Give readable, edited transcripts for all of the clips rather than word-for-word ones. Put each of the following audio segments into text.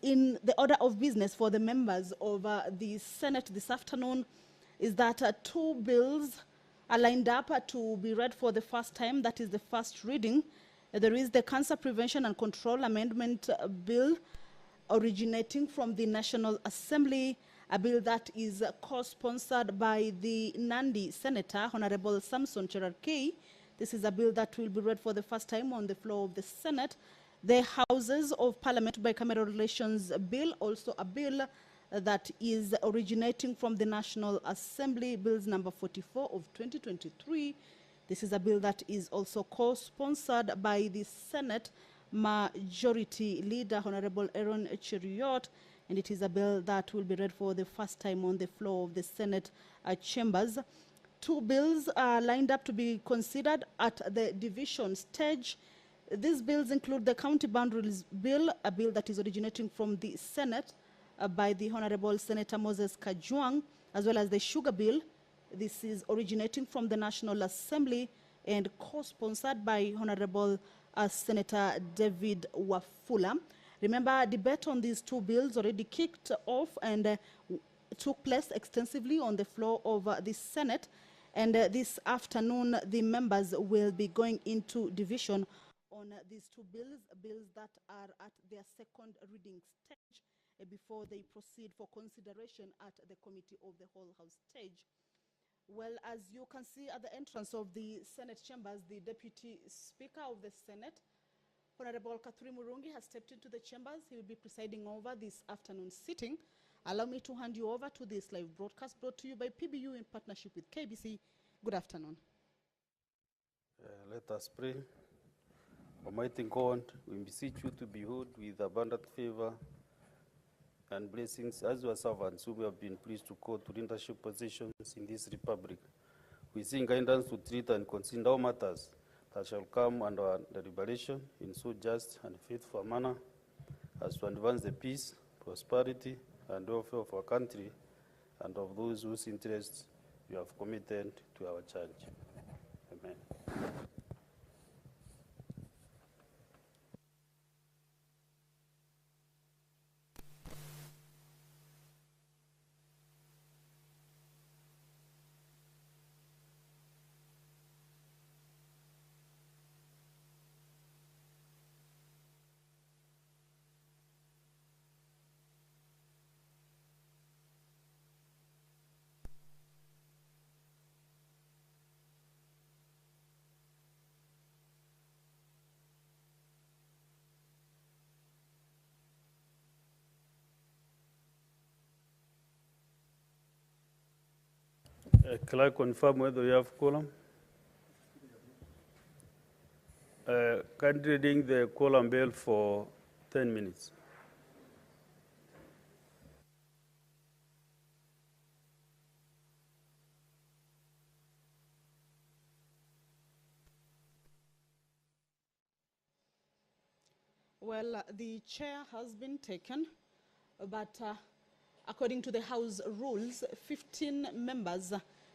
in the order of business for the members of the Senate this afternoon is that two bills are lined up to be read for the first time. That is the first reading. There is the Cancer Prevention and Control Amendment Bill originating from the National Assembly, a bill that is co-sponsored by the Nandi Senator, Honorable Samson Chereregei. This is a bill that will be read for the first time on the floor of the Senate. The Houses of Parliament Bicameral Relations Bill, also a bill that is originating from the National Assembly, Bills number 44 of 2023. This is a bill that is also co-sponsored by the Senate Majority Leader, Honorable Aaron Chereregei, and it is a bill that will be read for the first time on the floor of the Senate chambers. Two bills are lined up to be considered at the division stage. These bills include the County Boundaries Bill, a bill that is originating from the Senate by the Honorable Senator Moses Kajwang, as well as the Sugar Bill. This is originating from the National Assembly and co-sponsored by Honorable Senator David Wafula. Remember, debate on these two bills already kicked off and took place extensively on the floor of the Senate. And this afternoon, the members will be going into division on these two bills that are at their second reading stage before they proceed for consideration at the Committee of the Whole House stage. Well, as you can see at the entrance of the Senate chambers, the Deputy Speaker of the Senate, Honorable Kathuri Murungi, has stepped into the chambers. He will be presiding over this afternoon sitting. Allow me to hand you over to this live broadcast brought to you by PBU in partnership with KBC. Good afternoon. Let us pray. Almighty God, we beseech you to behold with abundant favor and blessings as your servants who have been pleased to call to leadership positions in this republic. We seek guidance to treat and consider all matters that shall come under deliberation in so just and faithful a manner as to advance the peace, prosperity, and welfare of our country and of those whose interests you have committed to our charge. Amen. Can I confirm whether you have quorum? Kindly ring the quorum bell for 10 minutes. Well, the chair has been taken, but according to the House rules, 15 members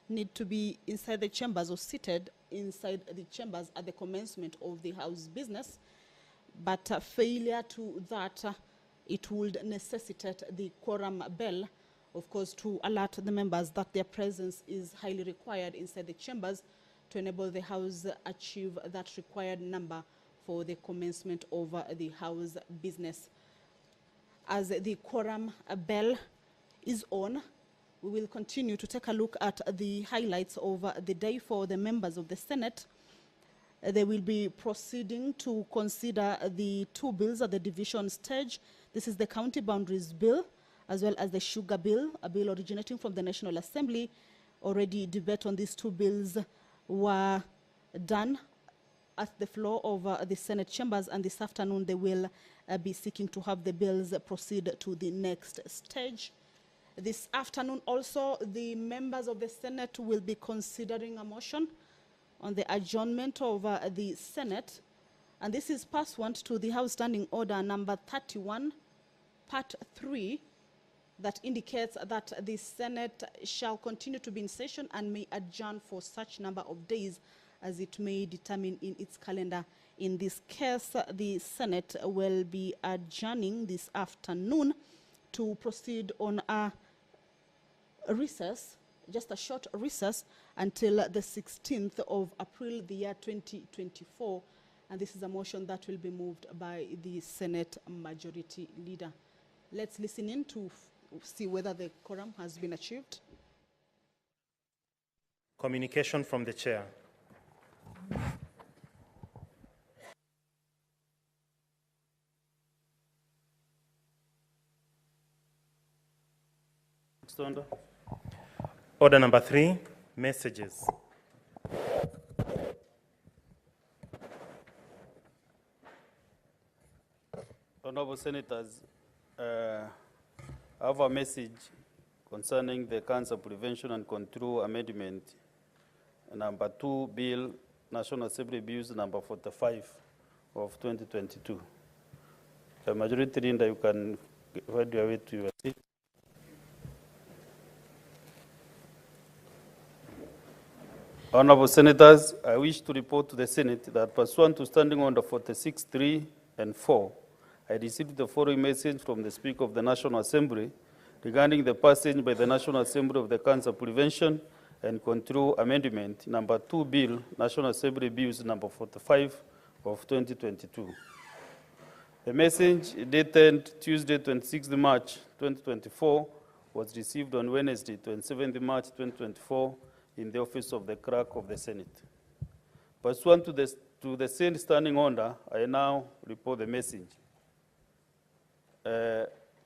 need to be inside the chambers or seated inside the chambers at the commencement of the House business. But failure to that, it would necessitate the quorum bell, of course, to alert the members that their presence is highly required inside the chambers to enable the House achieve that required number for the commencement of the House business. As the quorum bell is on, we will continue to take a look at the highlights of the day for the members of the Senate. They will be proceeding to consider the two bills at the division stage. This is the County Boundaries Bill, as well as the Sugar Bill, a bill originating from the National Assembly. Already debate on these two bills were done at the floor of the Senate chambers, and this afternoon they will be seeking to have the bills proceed to the next stage. This afternoon also, the members of the Senate will be considering a motion on the adjournment of the Senate, and this is pursuant to the House Standing Order number 31, Part 3, that indicates that the Senate shall continue to be in session and may adjourn for such number of days as it may determine in its calendar. In this case, the Senate will be adjourning this afternoon to proceed on a recess, just a short recess, until the 16th of April, the year 2024. And this is a motion that will be moved by the Senate Majority Leader. Let's listen in to see whether the quorum has been achieved. Communication from the Chair. Next order. Order number 3, messages. Honorable Senators, I have a message concerning the Cancer Prevention and Control Amendment, number 2, Bill, National Assembly Bills number 45 of 2022. The Majority Leader, you can find your way to your seat. Honorable Senators, I wish to report to the Senate that pursuant to Standing Order 46.3 and 4, I received the following message from the Speaker of the National Assembly regarding the passage by the National Assembly of the Cancer Prevention and Control Amendment, number 2 Bill, National Assembly Bills number 45 of 2022. The message dated Tuesday, 26th March 2024, was received on Wednesday, 27th March 2024, in the office of the Clerk of the Senate. Pursuant to the same standing order, I now report the message.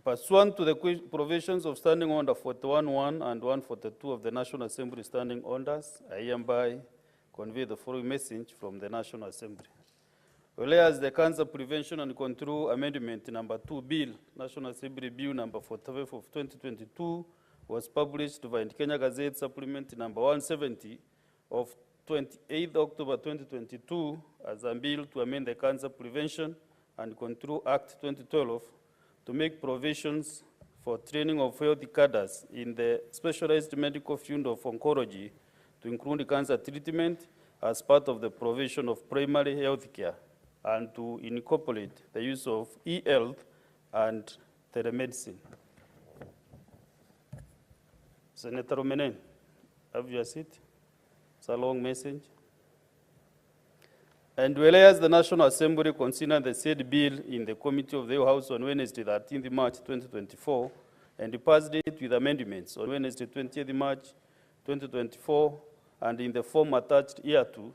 Pursuant to the provisions of Standing Order 41.1 and 142 of the National Assembly Standing Orders, I hereby convey the following message from the National Assembly. Whereas the Cancer Prevention and Control Amendment number 2 Bill, National Assembly Bill number 45 of 2022, was published by Kenya Gazette Supplement number 170 of 28th October 2022 as a bill to amend the Cancer Prevention and Control Act 2012 to make provisions for training of health cadres in the specialized medical field of oncology to include cancer treatment as part of the provision of primary health care and to incorporate the use of e-health and telemedicine. Senator Romenen, have your seat. It's a long message. And whereas the National Assembly considered the said bill in the Committee of the House on Wednesday, 13th March 2024, and passed it with amendments on Wednesday, 20th March 2024, and in the form attached hereto,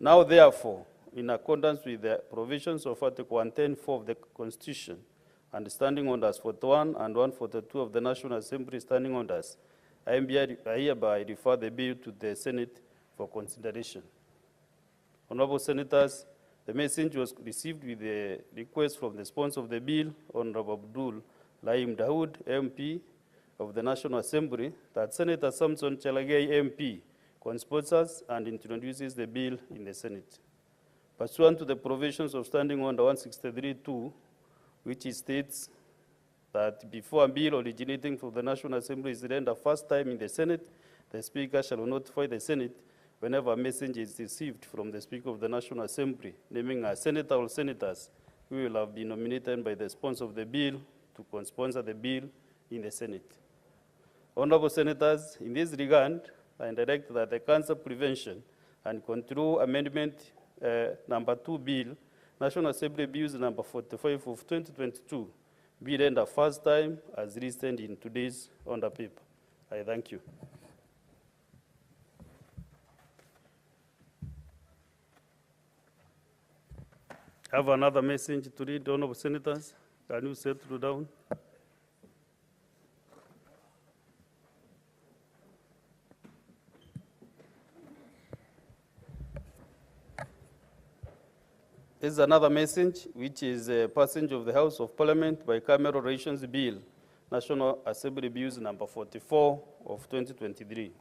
now therefore, in accordance with the provisions of Article 110.4 of the Constitution, and Standing Orders 41 and 142 of the National Assembly Standing Orders, I hereby refer the bill to the Senate for consideration. Honorable Senators, the message was received with the request from the sponsor of the bill, Honorable Abdul Laim Dawood, MP of the National Assembly, that Senator Samson Chereregei, MP, co-sponsors and introduces the bill in the Senate. Pursuant to the provisions of Standing Order 163.2, which states that before a bill originating from the National Assembly is read the first time in the Senate, the Speaker shall notify the Senate whenever a message is received from the Speaker of the National Assembly, naming a senator or senators who will have been nominated by the sponsor of the bill to co-sponsor the bill in the Senate. Honorable Senators, in this regard, I direct that the Cancer Prevention and Control Amendment number 2 Bill, National Assembly Bills number 45 of 2022, be read the first time as listed in today's order paper. I thank you. I have another message to read, Honorable Senators. Can you settle down? This is another message, which is a passage of the House of Parliament by Camera Relations Bill, National Assembly Bills number 44 of 2023.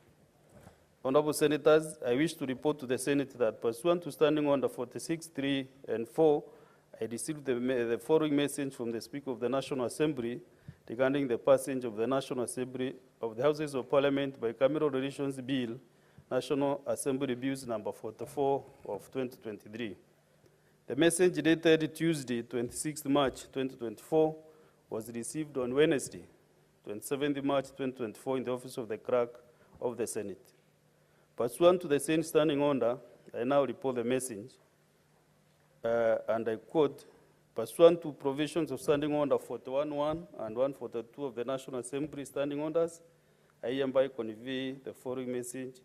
Honorable Senators, I wish to report to the Senate that pursuant to Standing Order 46.3 and 4, I received the following message from the Speaker of the National Assembly regarding the passage of the National Assembly of the Houses of Parliament by Camera Relations Bill National Assembly Bills number 44 of 2023. The message dated Tuesday, 26th March 2024, was received on Wednesday, 27th March 2024, in the office of the Clerk of the Senate. Pursuant to the same standing order, I now report the message, and I quote, pursuant to provisions of Standing Order 41.1 and 142 of the National Assembly Standing Orders, I hereby convey the following message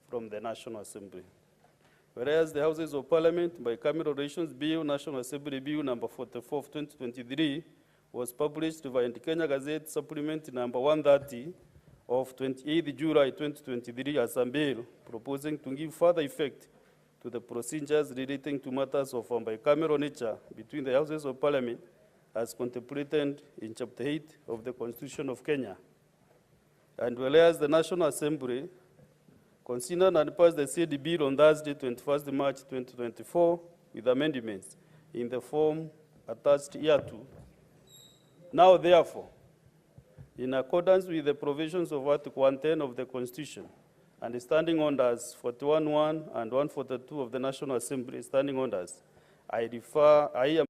from the National Assembly. Whereas the Houses of Parliament Bicameral Relations Bill, National Assembly Bill number 44 of 2023, was published via the Kenya Gazette Supplement number 130 of 28 July 2023 as a bill proposing to give further effect to the procedures relating to matters of bicameral nature between the Houses of Parliament as contemplated in Chapter 8 of the Constitution of Kenya. And whereas the National Assembly considered and passed the said bill on Thursday, 21st March 2024, with amendments in the form attached hereto. Now, therefore, in accordance with the provisions of Article 110 of the Constitution and the Standing Orders 41.1 and 142 of the National Assembly Standing Orders, I am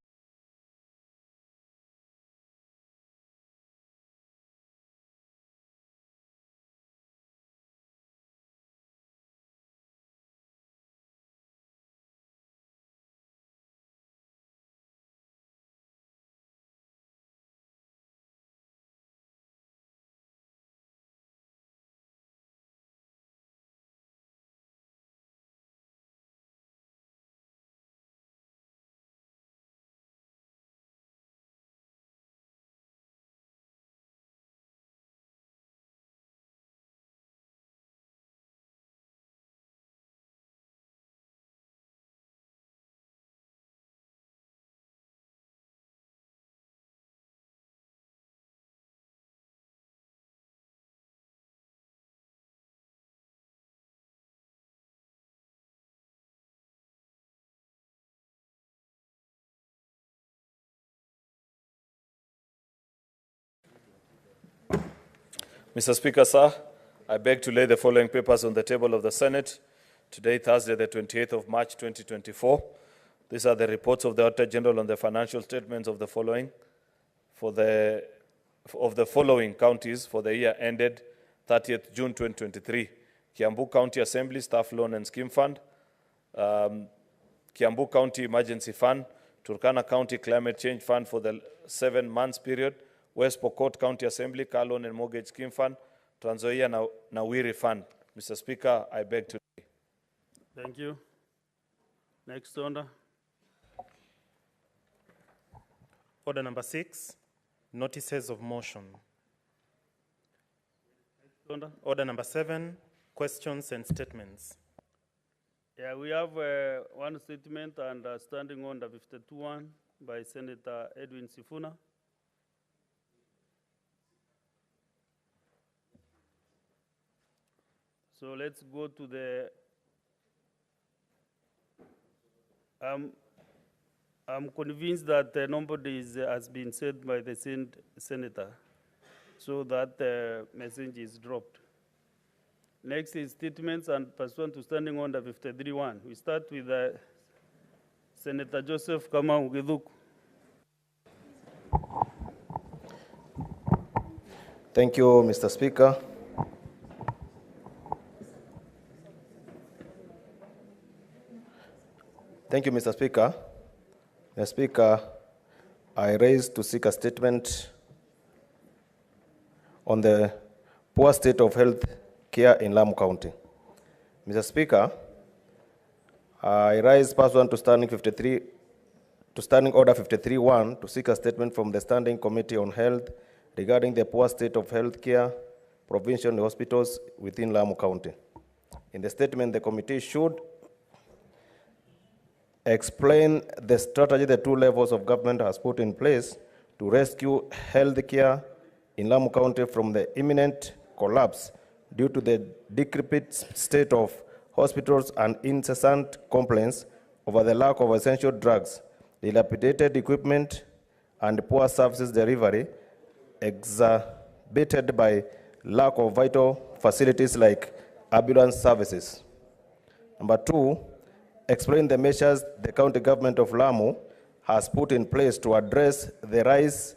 Mr. Speaker, sir, I beg to lay the following papers on the table of the Senate today, Thursday, the 28th of March, 2024. These are the reports of the Auditor General on the financial statements of the following following counties for the year ended 30th June 2023. Kiambu County Assembly Staff Loan and Scheme Fund, Kiambu County Emergency Fund, Turkana County Climate Change Fund for the 7 months period, West Pokot County Assembly Car Loan and Mortgage Scheme Fund, Trans Nzoia Nawiri Fund. Mr. Speaker, I beg to. Thank you. Next order. Order number 6, notices of motion. Order. Order number 7, questions and statements. Yeah, we have one statement and standing order 52.1 by Senator Edwin Sifuna. So let's go to the, I'm convinced that nobody has been said by the senator, so that message is dropped. Next is statements and pursuant to standing order 53.1. We start with Senator Joseph Kamau Githuku. Thank you, Mr. Speaker. Thank you, Mr. Speaker. Mr. Speaker, I raise to seek a statement on the poor state of health care in Lamu County. Mr. Speaker, I rise pursuant to Standing Order 53.1 to seek a statement from the Standing Committee on Health regarding the poor state of health care provincial hospitals within Lamu County. In the statement, the committee should explain the strategy the two levels of government has put in place to rescue health care in Lamu County from the imminent collapse due to the decrepit state of hospitals and incessant complaints over the lack of essential drugs, dilapidated equipment, and poor services delivery, exacerbated by lack of vital facilities like ambulance services. Number 2, explain the measures the county government of Lamu has put in place to address the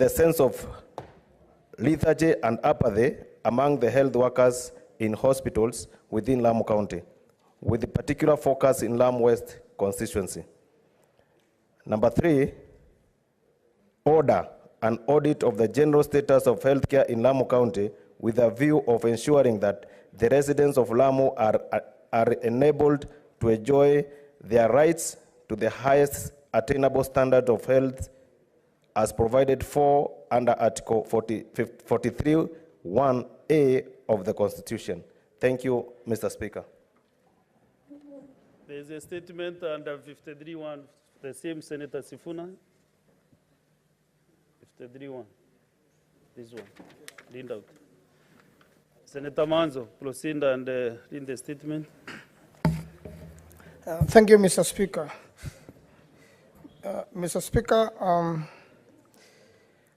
sense of lethargy and apathy among the health workers in hospitals within Lamu County, with a particular focus in Lamu West constituency. Number 3, order an audit of the general status of healthcare in Lamu County with a view of ensuring that the residents of Lamu are enabled to enjoy their rights to the highest attainable standard of health as provided for under Article 43(1)(a) of the Constitution. Thank you, Mr. Speaker. There is a statement under 53(1), the same Senator Sifuna. 53(1), this one, read out. Senator Manzo, proceed and read the statement. Thank you, Mr. Speaker. Mr. Speaker,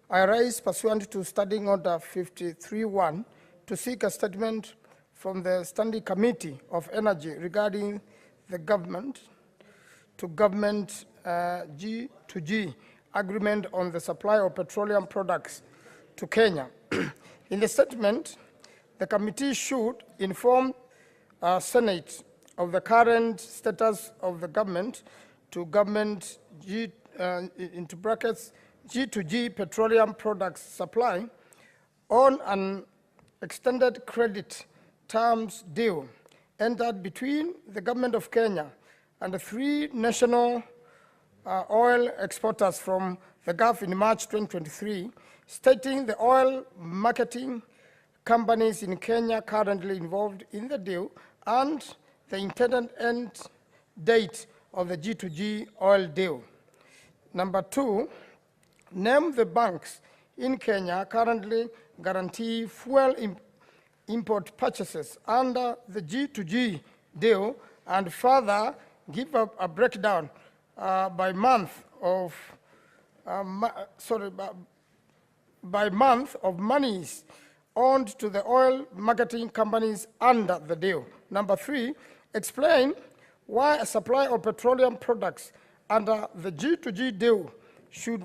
I rise pursuant to Standing Order 53(1) to seek a statement from the Standing Committee of Energy regarding the government-to-government G2G agreement on the supply of petroleum products to Kenya. In the statement, the committee should inform Senate of the current status of the government-to-government into brackets G2G petroleum products supply on an extended credit terms deal entered between the government of Kenya and the 3 national oil exporters from the Gulf in March 2023, stating the oil marketing companies in Kenya currently involved in the deal and the intended end date of the G2G oil deal. Number 2, name the banks in Kenya currently guarantee fuel import purchases under the G2G deal, and further give a breakdown by month of monies owed to the oil marketing companies under the deal. Number 3, explain why a supply of petroleum products under the G2G deal should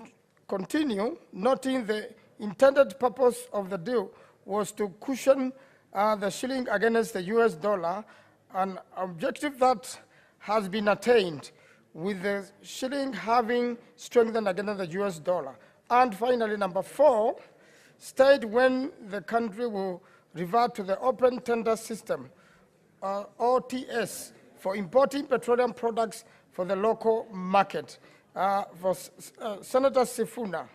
continue, noting the intended purpose of the deal was to cushion the shilling against the US dollar, an objective that has been attained with the shilling having strengthened against the US dollar. And finally, number 4, state when the country will revert to the open tender system, OTS, for importing petroleum products for the local market. For Senator Sifuna,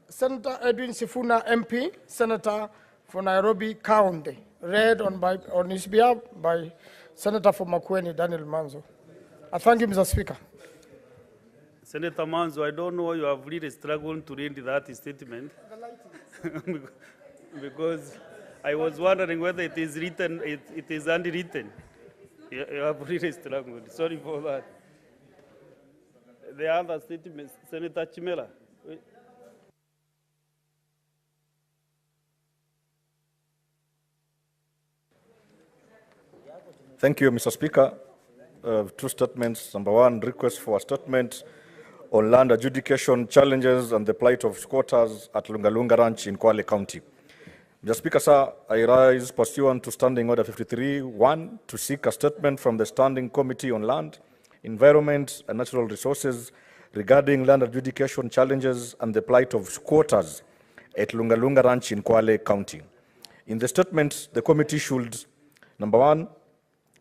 Senator Edwin Sifuna MP, Senator for Nairobi County, read on his behalf by Senator for Makueni, Daniel Manzo. Thank you, Mr. Speaker. Senator Manzo, I don't know, you have really struggled to read that statement. Because I was wondering whether it is written, it is unwritten. You have really struggled. Sorry for that. The other statement, Senator Chimela. Thank you, Mr. Speaker. 2 statements. Number 1, request for a statement on land adjudication challenges and the plight of squatters at Lungalunga Ranch in Kwale County. Mr. Speaker, sir, I rise pursuant to Standing Order 53(1) to seek a statement from the Standing Committee on Land, Environment and Natural Resources regarding land adjudication challenges and the plight of squatters at Lungalunga Ranch in Kwale County. In the statement, the committee should, number 1,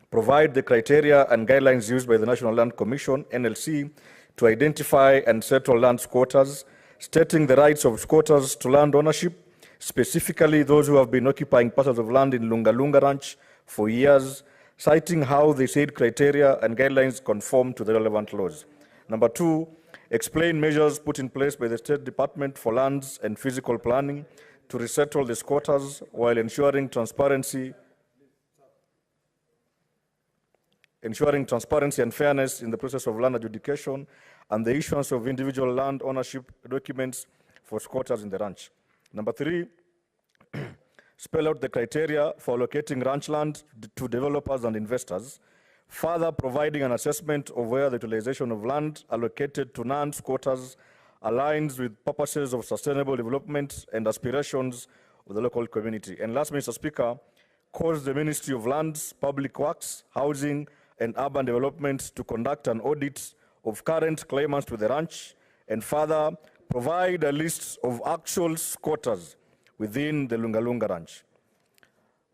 provide the criteria and guidelines used by the National Land Commission, NLC, to identify and settle land squatters, stating the rights of squatters to land ownership, specifically those who have been occupying parcels of land in Lungalunga Ranch for years, citing how the said criteria and guidelines conform to the relevant laws. Number 2, explain measures put in place by the State Department for Lands and Physical Planning to resettle the squatters while ensuring transparency and fairness in the process of land adjudication and the issuance of individual land ownership documents for squatters in the ranch. Number 3, spell out the criteria for allocating ranch land to developers and investors, further providing an assessment of where the utilization of land allocated to non-squatters aligns with purposes of sustainable development and aspirations of the local community. And last, Mr. Speaker, calls the Ministry of Lands, Public Works, Housing and Urban Development to conduct an audit of current claimants to the ranch and further provide a list of actual squatters within the Lungalunga Ranch.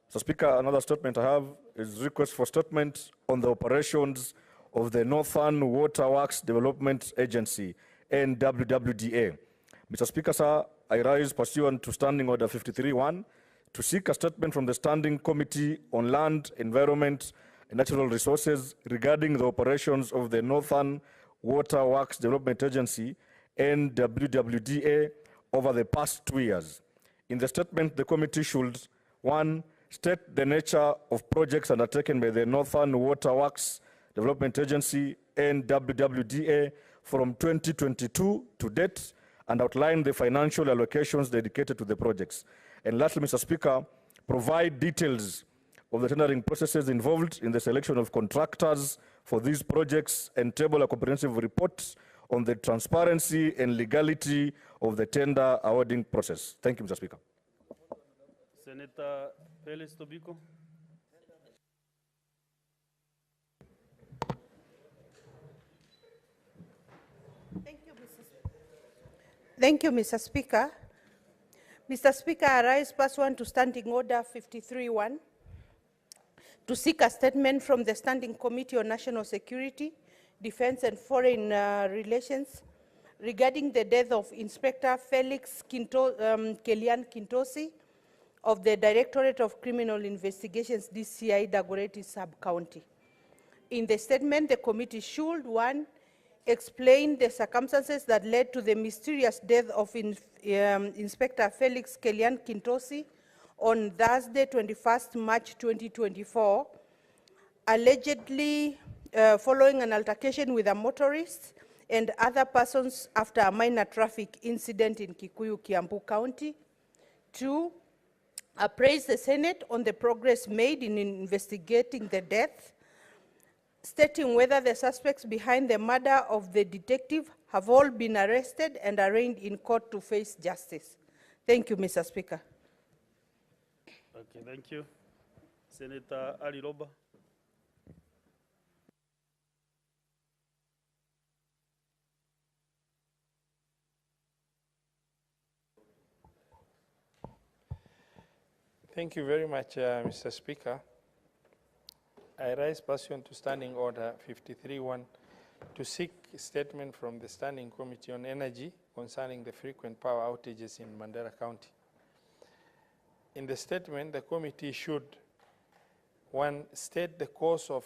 Mr. Speaker, another statement I have is request for statement on the operations of the Northern Water Works Development Agency, NWWDA. Mr. Speaker, sir, I rise pursuant to Standing Order 53-1 to seek a statement from the Standing Committee on Land, Environment and Natural Resources regarding the operations of the Northern Water Works Development Agency, NWWDA, over the past 2 years. In the statement, the committee should, 1, state the nature of projects undertaken by the Northern Water Works Development Agency, NWWDA, from 2022 to date, and outline the financial allocations dedicated to the projects. And lastly, Mr. Speaker, provide details of the tendering processes involved in the selection of contractors for these projects and table a comprehensive report on the transparency and legality of the tender awarding process. Thank you, Mr. Speaker. Senator Peles Tobiko. Thank you, Mr. Speaker. Mr. Speaker, I rise pursuant to Standing Order 53-1 to seek a statement from the Standing Committee on National Security, Defense and Foreign Relations regarding the death of Inspector Felix Kelian Kintosi of the Directorate of Criminal Investigations, DCI, Dagoretti Sub-County. In the statement, the committee should, 1, explain the circumstances that led to the mysterious death of Inspector Felix Kelian Kintosi on Thursday, 21st March 2024, allegedly following an altercation with a motorist and other persons after a minor traffic incident in Kikuyu, Kiambu County. 2, appraise the Senate on the progress made in investigating the death, stating whether the suspects behind the murder of the detective have all been arrested and arraigned in court to face justice. Thank you, Mr. Speaker. Okay, thank you. Senator Ali Roba. Thank you very much, Mr. Speaker. I rise pursuant to Standing Order 53-1 to seek a statement from the Standing Committee on Energy concerning the frequent power outages in Mandera County. In the statement, the committee should, 1, state the cause of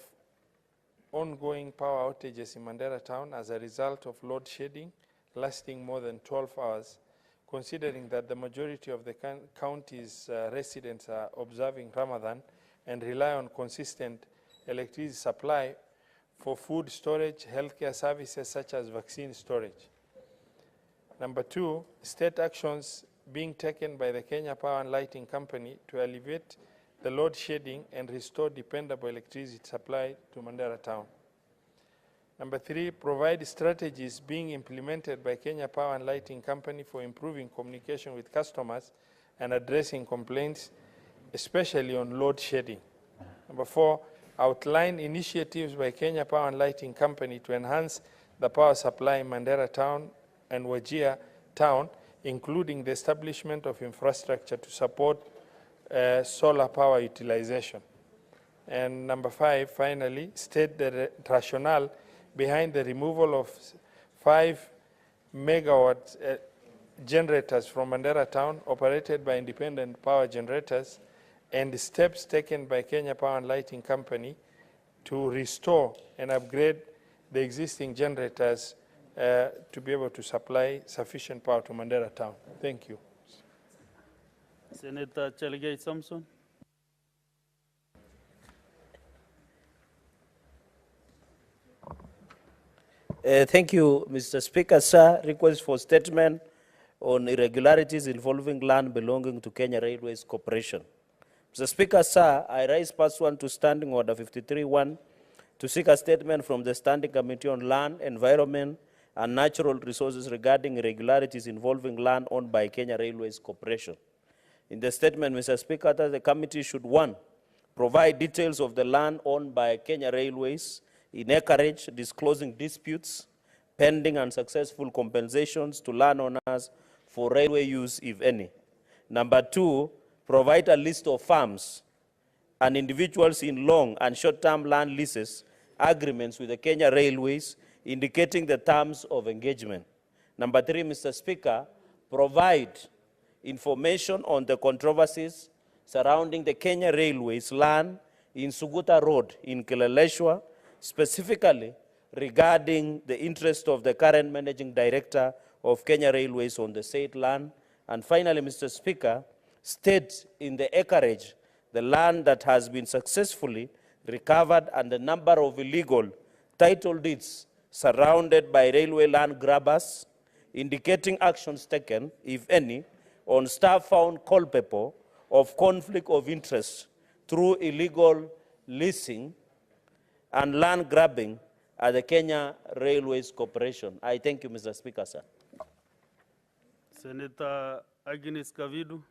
ongoing power outages in Mandera Town as a result of load shedding lasting more than 12 hours, considering that the majority of the county's residents are observing Ramadan and rely on consistent electricity supply for food storage, healthcare services such as vaccine storage. Number 2, state actions being taken by the Kenya Power and Lighting Company to alleviate the load shedding and restore dependable electricity supply to Mandera Town. Number 3, provide strategies being implemented by Kenya Power and Lighting Company for improving communication with customers and addressing complaints, especially on load shedding. Number 4, outline initiatives by Kenya Power and Lighting Company to enhance the power supply in Mandera Town and Wajir Town, including the establishment of infrastructure to support solar power utilization. And number 5, finally, state the rationale behind the removal of 5 megawatt generators from Mandera Town operated by independent power generators and the steps taken by Kenya Power and Lighting Company to restore and upgrade the existing generators to be able to supply sufficient power to Mandera Town. Thank you. Senator Chereregei Samson. Thank you, Mr. Speaker, sir. Request for statement on irregularities involving land belonging to Kenya Railways Corporation. Mr. Speaker, sir, I rise pursuant to Standing Order 53-1 to seek a statement from the Standing Committee on Land, Environment, and Natural Resources regarding irregularities involving land owned by Kenya Railways Corporation. In the statement, Mr. Speaker, that the committee should, 1, provide details of the land owned by Kenya Railways in acreage, disclosing disputes, pending and successful compensations to landowners for railway use, if any. Number 2, provide a list of farms and individuals in long and short-term land leases agreements with the Kenya Railways, indicating the terms of engagement. Number 3, Mr. Speaker, provide information on the controversies surrounding the Kenya Railways land in Suguta Road in Kileleshwa, specifically regarding the interest of the current managing director of Kenya Railways on the said land. And finally, Mr. Speaker, state in the acreage the land that has been successfully recovered and the number of illegal title deeds surrounded by railway land grabbers, indicating actions taken, if any, on staff found culpable of conflict of interest through illegal leasing and land grabbing at the Kenya Railways Corporation. I thank you, Mr. Speaker, sir. Senator Agnes Kavidu.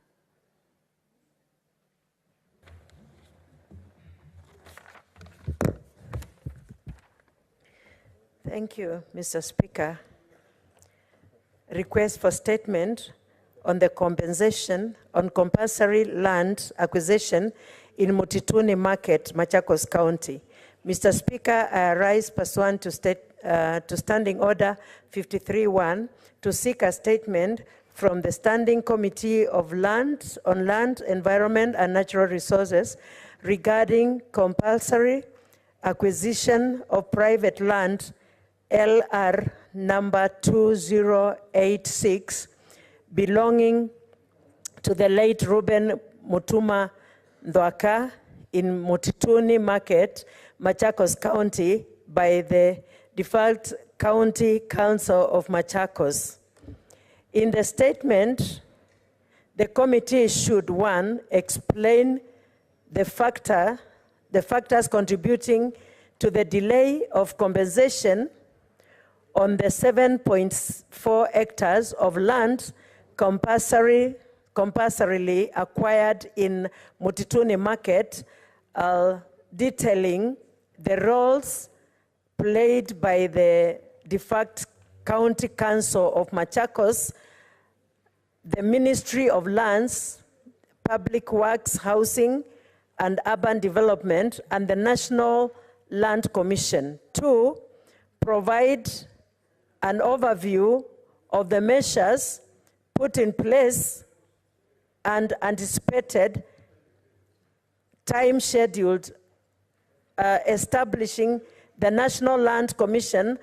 Thank you, Mr. Speaker. Request for statement on the compensation on compulsory land acquisition in Mutituni Market, Machakos County. Mr. Speaker, I rise pursuant to Standing Order 53-1 to seek a statement from the Standing Committee on Land, Environment, and Natural Resources regarding compulsory acquisition of private land LR number 2086 belonging to the late Reuben Mutuma Ndwaka in Mutituni Market, Machakos County by the defunct County Council of Machakos. In the statement, the committee should, 1, explain the factors contributing to the delay of compensation on the 7.4 hectares of land compulsorily acquired in Mutituni Market, detailing the roles played by the defunct County Council of Machakos, the Ministry of Lands, Public Works, Housing, and Urban Development, and the National Land Commission. 2, provide an overview of the measures put in place and anticipated time scheduled establishing the National Land Commission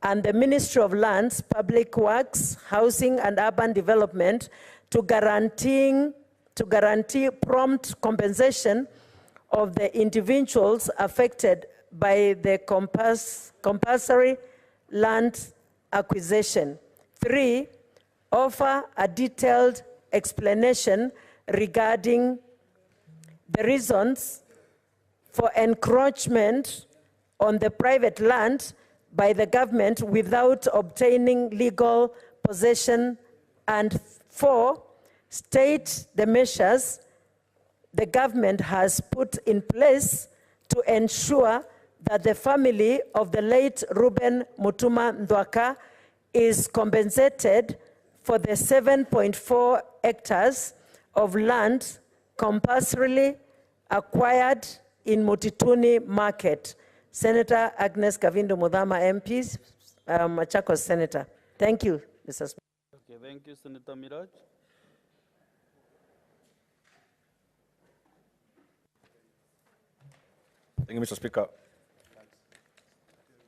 and the Ministry of Lands, Public Works, Housing, and Urban Development to guarantee prompt compensation of the individuals affected by the compulsory land acquisition. 3, offer a detailed explanation regarding the reasons for encroachment on the private land by the government without obtaining legal possession. And 4, state the measures the government has put in place to ensure that the family of the late Reuben Mutuma Ndwaka is compensated for the 7.4 hectares of land compulsorily acquired in Mutituni Market. Senator Agnes Kavindu Mudhama, MP, Machakos Senator. Thank you, Mr. Speaker. Okay, thank you, Senator Miraj. Thank you, Mr. Speaker.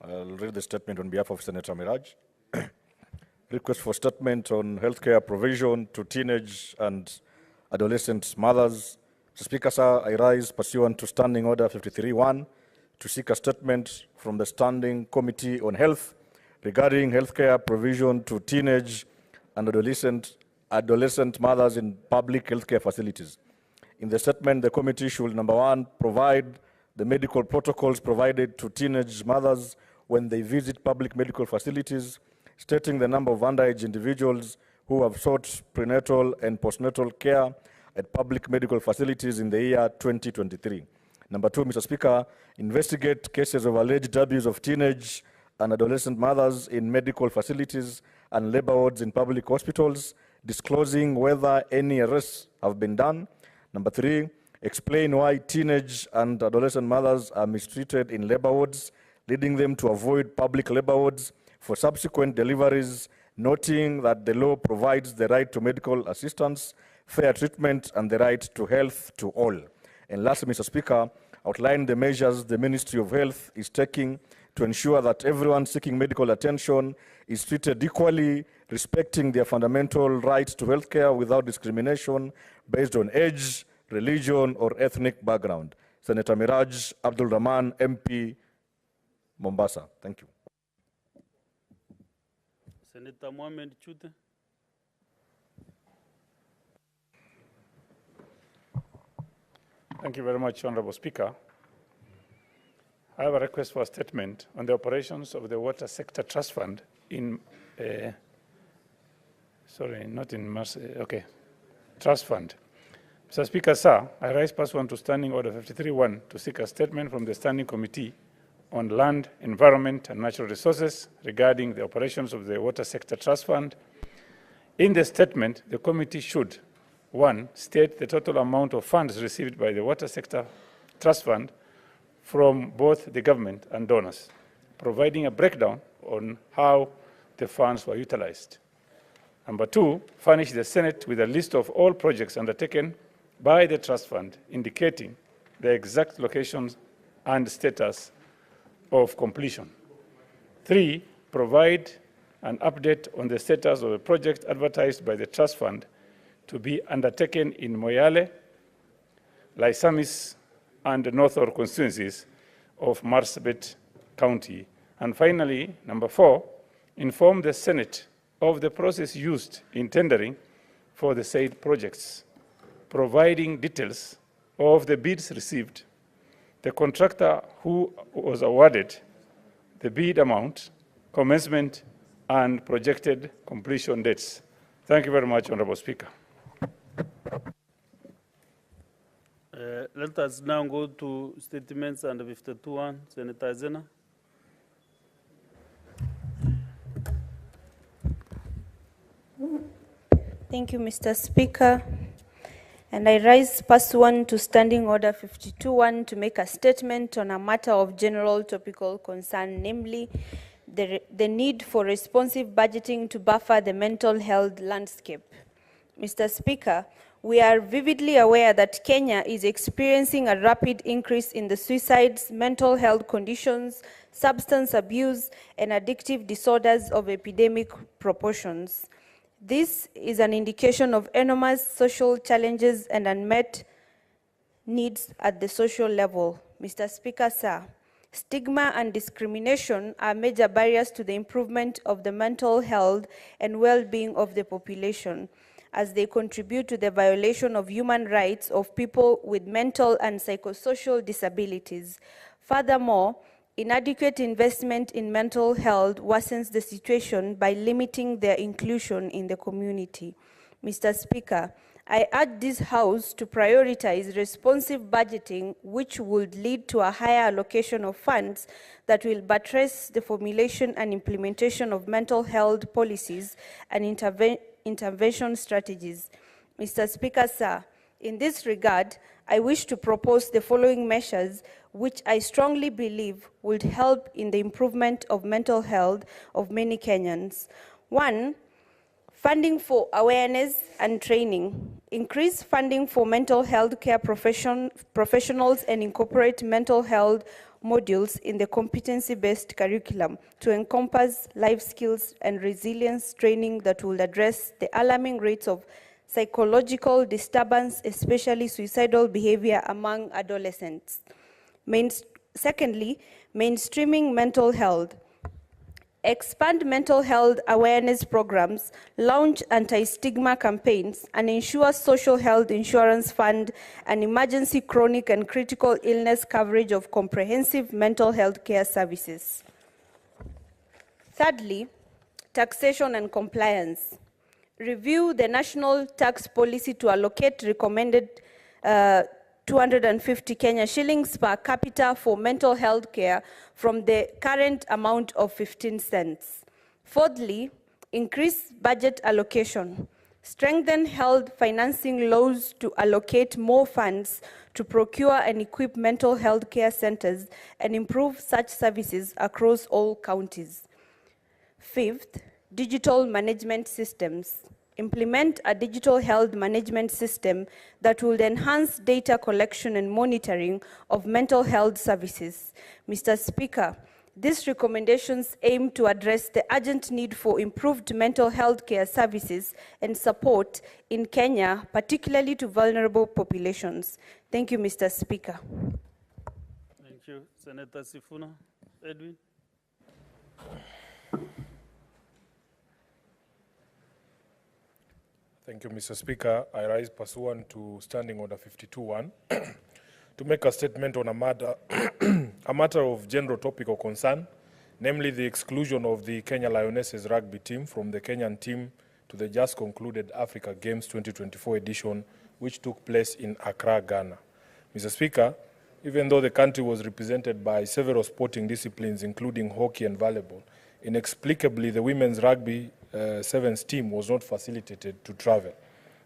I'll read the statement on behalf of Senator Miraj. Request for statement on healthcare provision to teenage and adolescent mothers. Mr. Speaker, sir, I rise pursuant to Standing Order 53-1 to seek a statement from the Standing Committee on Health regarding healthcare provision to teenage and adolescent mothers in public healthcare facilities. In the statement, the committee should, number one, provide the medical protocols provided to teenage mothers when they visit public medical facilities, stating the number of underage individuals who have sought prenatal and postnatal care at public medical facilities in the year 2023. Number two, Mr. Speaker, investigate cases of alleged abuse of teenage and adolescent mothers in medical facilities and labor wards in public hospitals, disclosing whether any arrests have been done. Number three, explain why teenage and adolescent mothers are mistreated in labor wards, leading them to avoid public labor wards for subsequent deliveries, noting that the law provides the right to medical assistance, fair treatment, and the right to health to all. And lastly, Mr. Speaker, outline the measures the Ministry of Health is taking to ensure that everyone seeking medical attention is treated equally, respecting their fundamental right to healthcare without discrimination based on age, religion, or ethnic background. Senator Miraj Abdul Rahman, MP, Mombasa. Thank you. Senator Mohamed Chute. Thank you very much, Honorable Speaker. I have a request for a statement on the operations of the Water Sector Trust Fund in, Trust Fund. Mr. Speaker, sir, I rise pursuant to Standing Order 53-1 to seek a statement from the Standing Committee on Land, Environment and Natural Resources regarding the operations of the Water Sector Trust Fund. In the statement, the committee should, 1, state the total amount of funds received by the Water Sector Trust Fund from both the government and donors, providing a breakdown on how the funds were utilized. Number 2, furnish the Senate with a list of all projects undertaken by the Trust Fund, indicating the exact locations and status of completion. 3, provide an update on the status of a project advertised by the Trust Fund to be undertaken in Moyale, Laisamis, and Northor constituencies of Marsabit County. And finally, number 4, inform the Senate of the process used in tendering for the said projects, providing details of the bids received, the contractor who was awarded, the bid amount, commencement, and projected completion dates. Thank you very much, Honorable Speaker. Let us now go to statements under 52-1. Senator Zena. Thank you, Mr. Speaker. And I rise pursuant to Standing Order 52-1 to make a statement on a matter of general topical concern, namely the need for responsive budgeting to buffer the mental health landscape. Mr. Speaker, we are vividly aware that Kenya is experiencing a rapid increase in the suicides, mental health conditions, substance abuse, and addictive disorders of epidemic proportions. This is an indication of enormous social challenges and unmet needs at the social level. Mr. Speaker, sir, stigma and discrimination are major barriers to the improvement of the mental health and well-being of the population, as they contribute to the violation of human rights of people with mental and psychosocial disabilities. Furthermore, inadequate investment in mental health worsens the situation by limiting their inclusion in the community. Mr. Speaker, I urge this House to prioritize responsive budgeting, which would lead to a higher allocation of funds that will buttress the formulation and implementation of mental health policies and intervention strategies. Mr. Speaker, sir, in this regard, I wish to propose the following measures, which I strongly believe would help in the improvement of mental health of many Kenyans. 1, funding for awareness and training. Increase funding for mental health care professionals and incorporate mental health modules in the competency-based curriculum to encompass life skills and resilience training that will address the alarming rates of psychological disturbance, especially suicidal behavior among adolescents. Secondly, mainstreaming mental health. expand mental health awareness programs, launch anti-stigma campaigns, and ensure social health insurance fund and emergency chronic and critical illness coverage of comprehensive mental health care services. Thirdly, taxation and compliance. Review the national tax policy to allocate recommended 250 Kenya shillings per capita for mental health care from the current amount of 15 cents. Fourthly, increase budget allocation. Strengthen health financing laws to allocate more funds to procure and equip mental health care centers and improve such services across all counties. Fifth, digital management systems. Implement a digital health management system that will enhance data collection and monitoring of mental health services. Mr. Speaker, these recommendations aim to address the urgent need for improved mental health care services and support in Kenya, particularly to vulnerable populations. Thank you, Mr. Speaker. Thank you. Senator Sifuna. Edwin. Thank you, Mr. Speaker. I rise pursuant to Standing Order 52.1 to make a statement on a matter of general topical concern, namely the exclusion of the Kenya Lionesses rugby team from the Kenyan team to the just concluded Africa Games 2024 edition, which took place in Accra, Ghana. Mr. Speaker, even though the country was represented by several sporting disciplines, including hockey and volleyball, inexplicably the women's rugby sevens team was not facilitated to travel.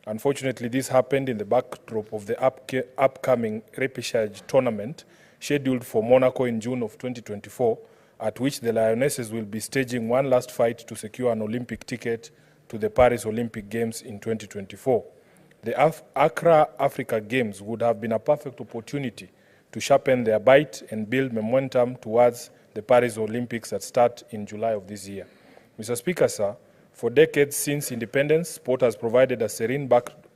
Unfortunately, this happened in the backdrop of the upcoming repechage tournament scheduled for Monaco in June of 2024, at which the Lionesses will be staging one last fight to secure an Olympic ticket to the Paris Olympic Games in 2024. The Accra Africa Games would have been a perfect opportunity to sharpen their bite and build momentum towards the Paris Olympics that start in July of this year. Mr. Speaker, sir, for decades since independence, sport has provided a serene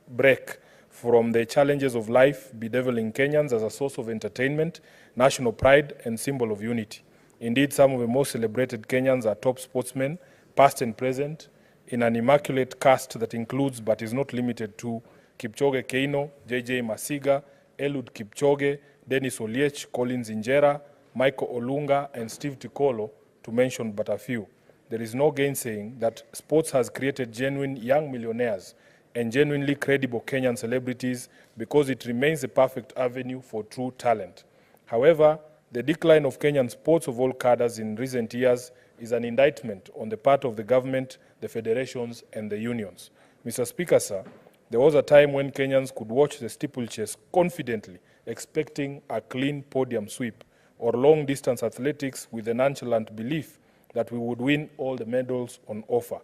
break from the challenges of life bedeviling Kenyans as a source of entertainment, national pride, and symbol of unity. Indeed, some of the most celebrated Kenyans are top sportsmen, past and present, in an immaculate cast that includes, but is not limited to, Kipchoge Keino, JJ Masiga, Eliud Kipchoge, Dennis Oliech, Collins Injera, Michael Olunga, and Steve Tikolo, to mention but a few. There is no gainsaying that sports has created genuine young millionaires and genuinely credible Kenyan celebrities because it remains a perfect avenue for true talent. However, the decline of Kenyan sports of all cadres in recent years is an indictment on the part of the government, the federations, and the unions. Mr. Speaker, sir, there was a time when Kenyans could watch the steeplechase confidently, expecting a clean podium sweep, or long-distance athletics with the nonchalant belief that we would win all the medals on offer.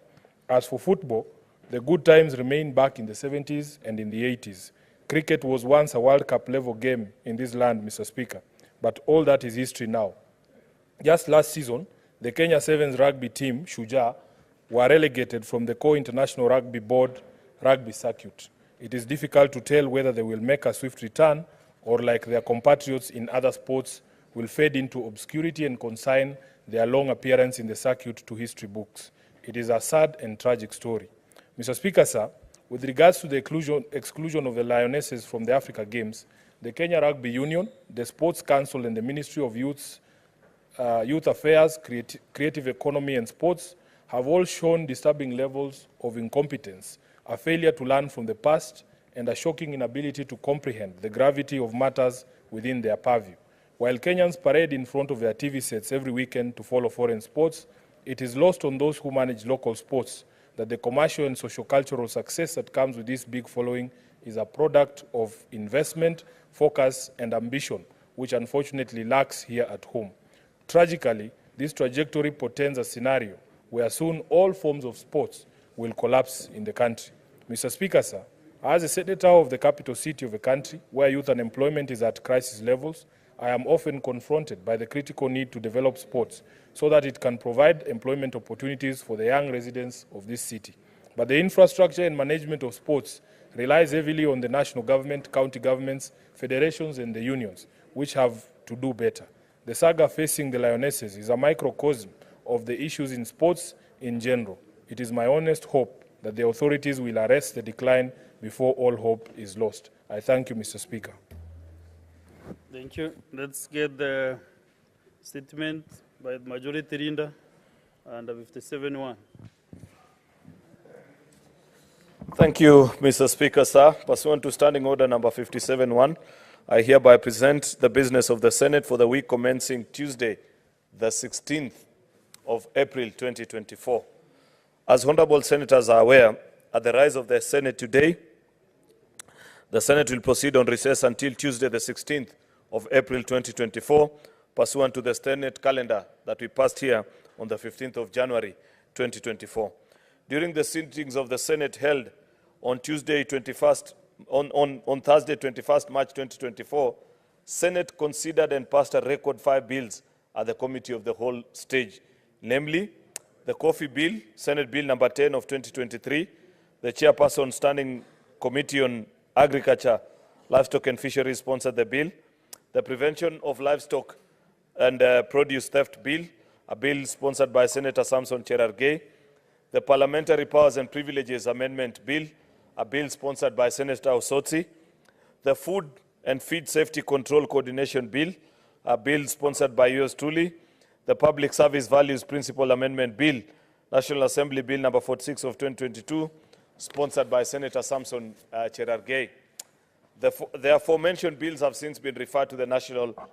As for football, the good times remain back in the 70s and in the 80s. Cricket was once a World Cup level game in this land, Mr. Speaker, but all that is history now. Just last season, the Kenya Sevens rugby team, Shujaa, were relegated from the Co-International Rugby Board rugby circuit. It is difficult to tell whether they will make a swift return or, like their compatriots in other sports, will fade into obscurity and consign their long appearance in the circuit to history books. It is a sad and tragic story. Mr. Speaker, sir, with regards to the exclusion of the Lionesses from the Africa Games, the Kenya Rugby Union, the Sports Council, and the Ministry of Youth Affairs, Creative Economy and Sports have all shown disturbing levels of incompetence, a failure to learn from the past, and a shocking inability to comprehend the gravity of matters within their purview. While Kenyans parade in front of their TV sets every weekend to follow foreign sports, it is lost on those who manage local sports that the commercial and socio-cultural success that comes with this big following is a product of investment, focus, and ambition, which unfortunately lacks here at home. Tragically, this trajectory portends a scenario where soon all forms of sports will collapse in the country. Mr. Speaker, sir, as a senator of the capital city of a country where youth unemployment is at crisis levels, I am often confronted by the critical need to develop sports so that it can provide employment opportunities for the young residents of this city. But the infrastructure and management of sports relies heavily on the national government, county governments, federations, and the unions, which have to do better. The saga facing the Lionesses is a microcosm of the issues in sports in general. It is my honest hope that the authorities will arrest the decline before all hope is lost. I thank you, Mr. Speaker. Thank you. Let's get the statement by the majority leader under 57-1. Thank you, Mr. Speaker, sir. Pursuant to Standing Order number 57-1, I hereby present the business of the Senate for the week commencing Tuesday, the 16th of April 2024. As honorable senators are aware, at the rise of the Senate today, the Senate will proceed on recess until Tuesday, the 16th of April 2024, pursuant to the Senate calendar that we passed here on the 15th of January 2024. During the sittings of the Senate held on Thursday, 21st March 2024, Senate considered and passed a record 5 bills at the Committee of the Whole stage, namely the Coffee Bill, Senate Bill number 10 of 2023, the Chairperson Standing Committee on Agriculture, Livestock and Fisheries sponsored the bill, the Prevention of Livestock and Produce Theft Bill, a bill sponsored by Senator Samson Chereregei, the Parliamentary Powers and Privileges Amendment Bill, a bill sponsored by Senator Osotsi, the Food and Feed Safety Control Coordination Bill, a bill sponsored by yours truly, the Public Service Values Principle Amendment Bill, National Assembly Bill number 46 of 2022, sponsored by Senator Samson Chereregei. The aforementioned bills have since been referred to the National Assembly.